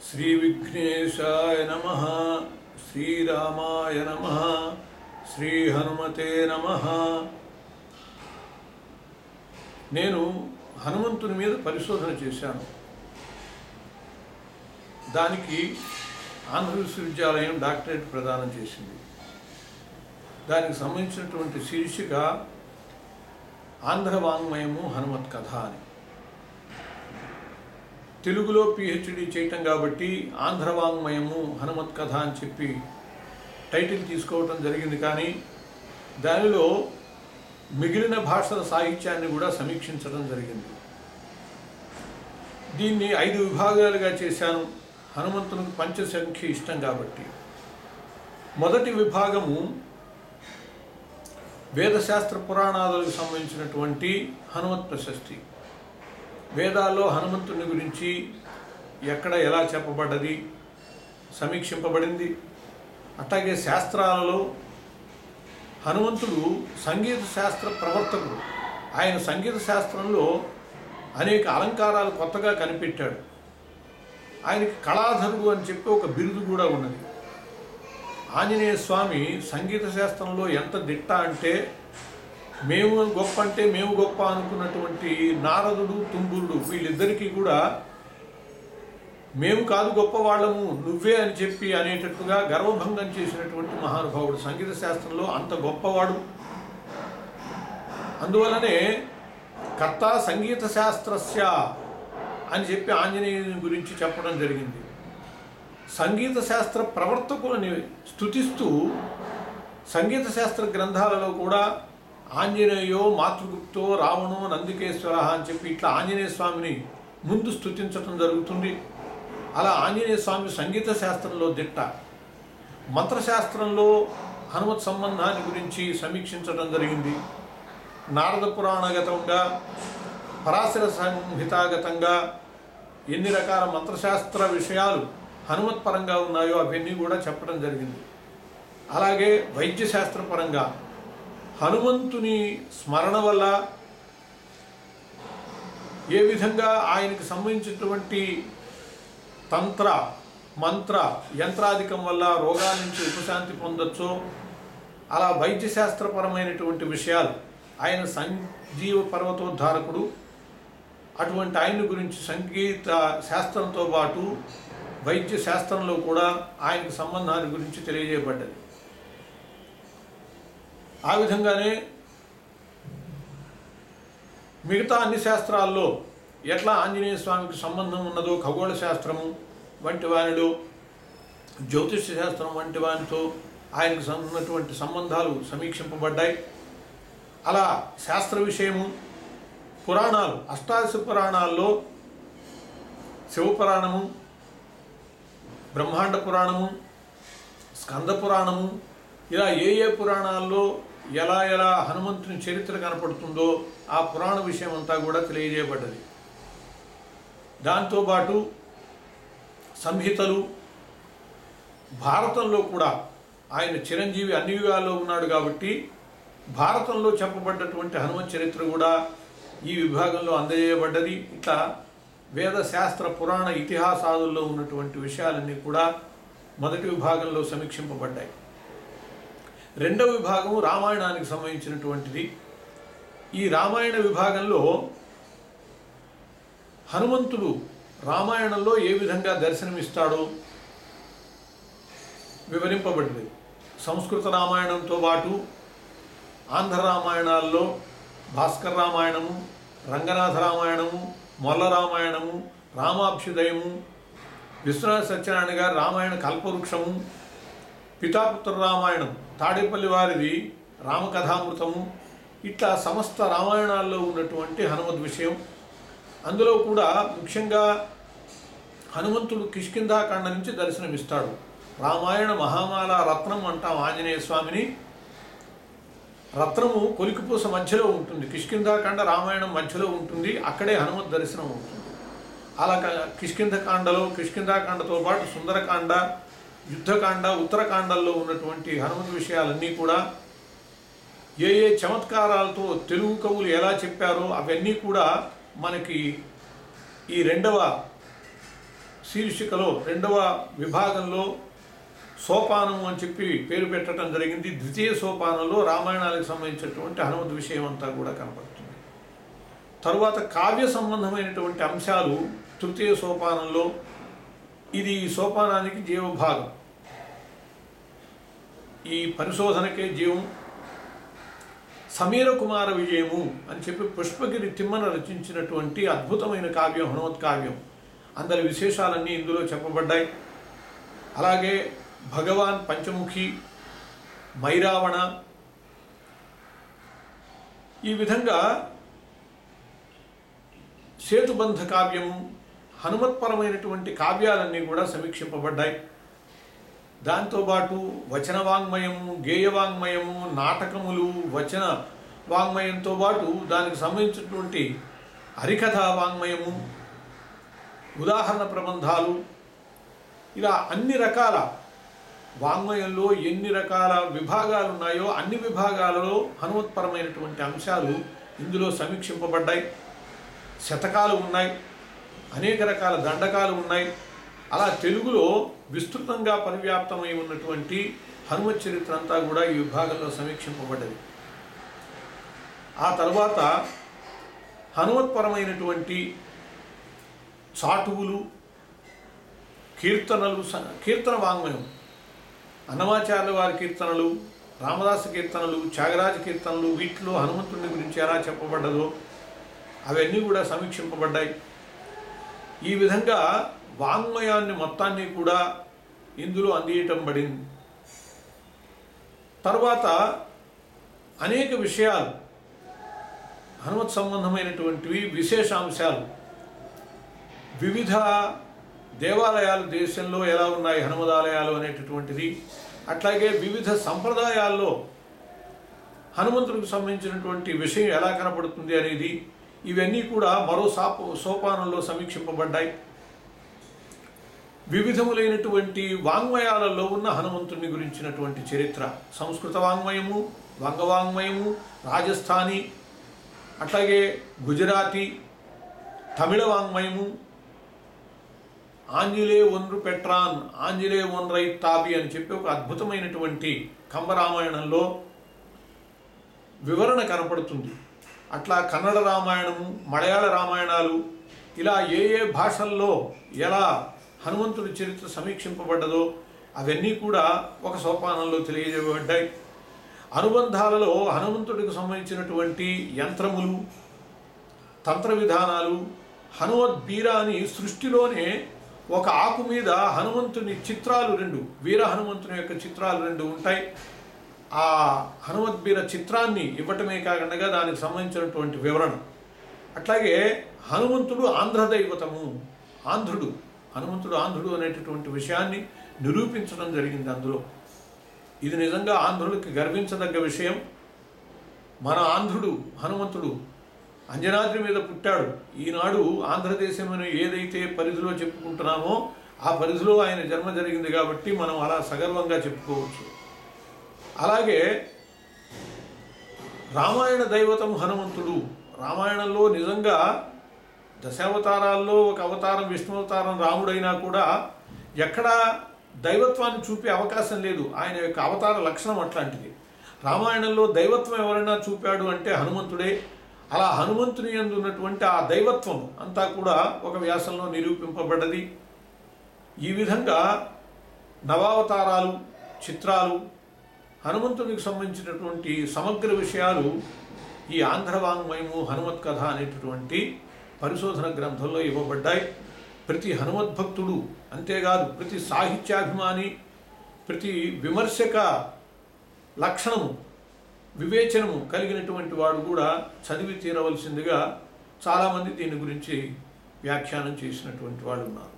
श्रीविघ्नेशाय नमः, श्रीरामाय नमः, श्रीहनुमते नमः। నేను హనుమంతుని మీద పరిశోధన చేశాను. దానికి ఆంధ్ర విశ్వవిద్యాలయం డాక్టరేట్ ప్రదానం చేసింది. దానికి సంబంధించినటువంటి శీర్షిక ఆంధ్ర వాంగ్మయము హనుమత్ కథ అని. తెలుగులో పిహెచ్డి చేయటం కాబట్టి ఆంధ్ర వాంగ్మయము హనుమత్ కథ అని చెప్పి టైటిల్ తీసుకోవటం జరిగింది. కానీ దానిలో మిగిలిన భాషల సాహిత్యాన్ని కూడా సమీక్షించడం జరిగింది. దీన్ని 5 విభాగాలుగా చేశాను. హనుమంతునికి పంచసంఖ్య ఇష్టం కాబట్టి. మొదటి విభాగము వేదశాస్త్ర పురాణాలకు సంబంధించినటువంటి హనుమత్ ప్రశస్తి. వేదాల్లో హనుమంతుని గురించి ఎక్కడ ఎలా చెప్పబడ్డది సమీక్షింపబడింది. అట్లాగే శాస్త్రాలలో హనుమంతుడు సంగీత శాస్త్ర ప్రవర్తకుడు. ఆయన సంగీత శాస్త్రంలో అనేక అలంకారాలు కొత్తగా కనిపెట్టాడు. ఆయనకి కళాధరుడు అని చెప్పి ఒక బిరుదు కూడా ఉన్నది. ఆంజనేయ స్వామి సంగీత శాస్త్రంలో ఎంత దిట్ట అంటే మేము గొప్ప అనుకున్నటువంటి నారదుడు, తుంబురుడు వీళ్ళిద్దరికీ కూడా మేము కాదు గొప్పవాళ్ళము నువ్వే అని చెప్పి అనేటట్టుగా గర్వభంగం చేసినటువంటి మహానుభావుడు. సంగీత శాస్త్రంలో అంత గొప్పవాడు. అందువలనే కర్త సంగీత శాస్త్రస్య అని చెప్పి ఆంజనేయుని గురించి చెప్పడం జరిగింది. సంగీత శాస్త్ర ప్రవర్తకులని స్తుతిస్తూ సంగీత శాస్త్ర గ్రంథాలలో కూడా ఆంజనేయో మాతృగుప్తో రావణో నందికేశ్వర అని చెప్పి ఇట్లా ఆంజనేయ స్వామిని ముందు స్తుతించటం జరుగుతుంది. అలా ఆంజనేయ స్వామి సంగీత శాస్త్రంలో దిట్ట. మంత్రశాస్త్రంలో హనుమత్ సంబంధాన్ని గురించి సమీక్షించడం జరిగింది. నారద పురాణగతంగా, పరాశర సంహితాగతంగా ఎన్ని రకాల మంత్రశాస్త్ర విషయాలు హనుమత్ పరంగా ఉన్నాయో అవన్నీ కూడా చెప్పడం జరిగింది. అలాగే వైద్యశాస్త్రపరంగా హనుమంతుని స్మరణ వల్ల ఏ విధంగా ఆయనకు సంబంధించినటువంటి తంత్ర మంత్ర యంత్రాధికం వల్ల రోగాల నుంచి ఉపశాంతి పొందొచ్చో అలా వైద్యశాస్త్రపరమైనటువంటి విషయాలు. ఆయన సంజీవ పర్వతోద్ధారకుడు. అటువంటి ఆయన గురించి సంగీత శాస్త్రంతో పాటు వైద్య శాస్త్రంలో కూడా ఆయనకు సంబంధాన్ని గురించి తెలియజేయబడ్డది. ఆ విధంగానే మిగతా అన్ని శాస్త్రాల్లో ఎట్లా ఆంజనేయ స్వామికి సంబంధం ఉన్నదో ఖగోళ శాస్త్రము వంటి వానిలో, జ్యోతిష శాస్త్రం వంటి వానితో ఆయనకు ఉన్నటువంటి సంబంధాలు సమీక్షింపబడ్డాయి. అలా శాస్త్ర విషయము పురాణాలు, అష్టాదశ పురాణాల్లో శివపురాణము, బ్రహ్మాండ పురాణము, స్కంద పురాణము, ఇలా ఏ పురాణాల్లో ఎలా హనుమంతుని చరిత్ర కనపడుతుందో ఆ పురాణ విషయం అంతా కూడా తెలియజేయబడ్డది. దాంతోపాటు సంహితలు, భారతంలో కూడా ఆయన చిరంజీవి అన్ని యుగాల్లో ఉన్నాడు కాబట్టి భారతంలో చెప్పబడ్డటువంటి హనుమత్ చరిత్ర కూడా ఈ విభాగంలో అందజేయబడ్డది. ఇట్లా వేద శాస్త్ర పురాణ ఇతిహాసాదుల్లో ఉన్నటువంటి విషయాలన్నీ కూడా మొదటి విభాగంలో సమీక్షింపబడ్డాయి. రెండవ విభాగం రామాయణానికి సంబంధించినటువంటిది. ఈ రామాయణ విభాగంలో హనుమంతుడు రామాయణంలో ఏ విధంగా దర్శనమిస్తాడో వివరింపబడింది. సంస్కృత రామాయణంతో పాటు ఆంధ్ర రామాయణాల్లో భాస్కర రామాయణము, రంగనాథ రామాయణము, మొల్ల రామాయణము, రామాభ్యుదయము, విశ్వనాథ సత్యనారాయణ గారి రామాయణ కల్పవృక్షము, పితాపుత్ర రామాయణం తాడేపల్లి వారిది రామకథామృతము, ఇట్లా సమస్త రామాయణాల్లో ఉన్నటువంటి హనుమద్ విషయం. అందులో కూడా ముఖ్యంగా హనుమంతుడు కిష్కింధాకాండ నుంచి దర్శనమిస్తాడు. రామాయణ మహామాల రత్నం అంటాం ఆంజనేయ స్వామిని. రత్నము కొలికిపూస మధ్యలో ఉంటుంది. కిష్కింధాకాండ రామాయణం మధ్యలో ఉంటుంది. అక్కడే హనుమత్ దర్శనం ఉంటుంది. అలా కిష్కింధాకాండతో పాటు సుందరకాండ, యుద్ధకాండ, ఉత్తరకాండల్లో ఉన్నటువంటి హనుమత్ విషయాలన్నీ కూడా ఏ చమత్కారాలతో తెలుగు కవులు ఎలా చెప్పారో అవన్నీ కూడా మనకి ఈ రెండవ శీర్షికలో 2వ విభాగంలో సోపానం అని చెప్పి పేరు పెట్టడం జరిగింది. ద్వితీయ సోపానంలో రామాయణానికి సంబంధించినటువంటి హనుమద్ విషయం అంతా కూడా కనపడుతుంది. తరువాత కావ్య సంబంధమైనటువంటి అంశాలు తృతీయ సోపానంలో. ఇది ఈ సోపానానికి జీవభాగం, ఈ పరిశోధనకే జీవం. సమీర కుమార విజయము అని చెప్పి పుష్పగిరి తిమ్మన రచించినటువంటి అద్భుతమైన కావ్యం హనుమత్ కావ్యం. అందరి విశేషాలన్నీ ఇందులో చెప్పబడ్డాయి. అలాగే భగవాన్ పంచముఖి, మైరావణ, ఈ విధంగా సేతుబంధ కావ్యము, హనుమత్పరమైనటువంటి కావ్యాలన్నీ కూడా సమీక్షింపబడ్డాయి. దాంతోపాటు వచన వాంగ్మయము, గేయ వాంగ్మయము, నాటకములు, వచన వాంగ్మయంతో పాటు దానికి సంబంధించినటువంటి హరికథా వాంగ్మయము, ఉదాహరణ ప్రబంధాలు, ఇలా అన్ని రకాల వాంగ్మయంలో ఎన్ని రకాల విభాగాలు ఉన్నాయో అన్ని విభాగాలలో హనుమత్పరమైనటువంటి అంశాలు ఇందులో సమీక్షింపబడ్డాయి. శతకాలు ఉన్నాయి, అనేక రకాల దండకాలు ఉన్నాయి. అలా తెలుగులో విస్తృతంగా పరివ్యాప్తమై ఉన్నటువంటి హనుమత్ చరిత్ర అంతా కూడా ఈ విభాగంలో సమీక్షింపబడ్డది. ఆ తర్వాత హనుమత్పరమైనటువంటి చాటువులు, కీర్తనలు, కీర్తన వాంగ్మయం, అన్నమాచార్యుల వారి కీర్తనలు, రామదాస కీర్తనలు, త్యాగరాజ కీర్తనలు, వీటిలో హనుమంతుని గురించి ఎలా చెప్పబడ్డదో అవన్నీ కూడా సమీక్షింపబడ్డాయి. ఈ విధంగా వాంగ్మయాన్ని మొత్తాన్ని కూడా ఇందులో అందియటం పడింది. తర్వాత అనేక విషయాలు హనుమత్ సంబంధమైనటువంటివి, విశేషాంశాలు, వివిధ దేవాలయాలు దేశంలో ఎలా ఉన్నాయి హనుమదాలయాలు అనేటటువంటిది, అట్లాగే వివిధ సంప్రదాయాల్లో హనుమంతుడికి సంబంధించినటువంటి విషయం ఎలా కనపడుతుంది అనేది, ఇవన్నీ కూడా మరో సోపానంలో సమీక్షింపబడ్డాయి. వివిధములైనటువంటి వాంగ్మయాలలో ఉన్న హనుమంతుని గురించినటువంటి చరిత్ర, సంస్కృత వాంగ్మయము, వంగవాంగ్మయము, రాజస్థానీ, అట్లాగే గుజరాతీ, తమిళ వాంగ్మయము, ఆంజిలే ఒన్రు పెట్రాన్, ఆంజిలే ఒన్రై తాబి అని చెప్పి ఒక అద్భుతమైనటువంటి కంబరామాయణంలో వివరణ కనపడుతుంది. అట్లా కన్నడ రామాయణము, మలయాళ రామాయణాలు, ఇలా ఏ ఏ భాషల్లో ఎలా హనుమంతుడి చరిత్ర సమీక్షింపబడ్డదో అవన్నీ కూడా ఒక సోపానంలో తెలియజేయబడ్డాయి. అనుబంధాలలో హనుమంతుడికి సంబంధించినటువంటి యంత్రములు, తంత్ర విధానాలు, హనుమద్బీర అని సృష్టిలోనే ఒక ఆకు మీద హనుమంతుని చిత్రాలు 2, వీర హనుమంతుని యొక్క చిత్రాలు 2 ఉంటాయి. ఆ హనుమద్బీర చిత్రాన్ని ఇవ్వటమే కాకుండా దానికి సంబంధించినటువంటి వివరణ. అట్లాగే హనుమంతుడు ఆంధ్రదైవతము, ఆంధ్రుడు, హనుమంతుడు ఆంధ్రుడు అనేటటువంటి విషయాన్ని నిరూపించడం జరిగింది అందులో. ఇది నిజంగా ఆంధ్రులకి గర్వించదగ్గ విషయం. మన ఆంధ్రుడు హనుమంతుడు అంజనాద్రి మీద పుట్టాడు. ఈనాడు ఆంధ్రదేశం ఏదైతే పరిధిలో చెప్పుకుంటున్నామో ఆ పరిధిలో ఆయన జన్మ జరిగింది కాబట్టి మనం అలా సగర్వంగా చెప్పుకోవచ్చు. అలాగే రామాయణ దైవతం హనుమంతుడు. రామాయణంలో నిజంగా దశావతారాల్లో ఒక అవతారం విష్ణు అవతారం రాముడైనా కూడా ఎక్కడా దైవత్వాన్ని చూపే అవకాశం లేదు. ఆయన యొక్క అవతార లక్షణం అట్లాంటిది. రామాయణంలో దైవత్వం ఎవరైనా చూపాడు అంటే హనుమంతుడే. అలా హనుమంతుని యందు ఉన్నటువంటి ఆ దైవత్వం అంతా కూడా ఒక వ్యాసంలో నిరూపింపబడ్డది. ఈ విధంగా నవావతారాలు, చిత్రాలు, హనుమంతునికి సంబంధించినటువంటి సమగ్ర విషయాలు ఈ ఆంధ్ర వాంగ్మయము హనుమత్ కథ అనేటటువంటి పరిశోధన గ్రంథంలో ఇవ్వబడ్డాయి. ప్రతి హనుమద్భక్తుడు, అంతేకాదు ప్రతి సాహిత్యాభిమాని, ప్రతి విమర్శక లక్షణము, వివేచనము కలిగినటువంటి వాడు కూడా చదివి తీరవలసిందిగా చాలామంది దీని గురించి వ్యాఖ్యానం చేసినటువంటి వాళ్ళు ఉన్నారు.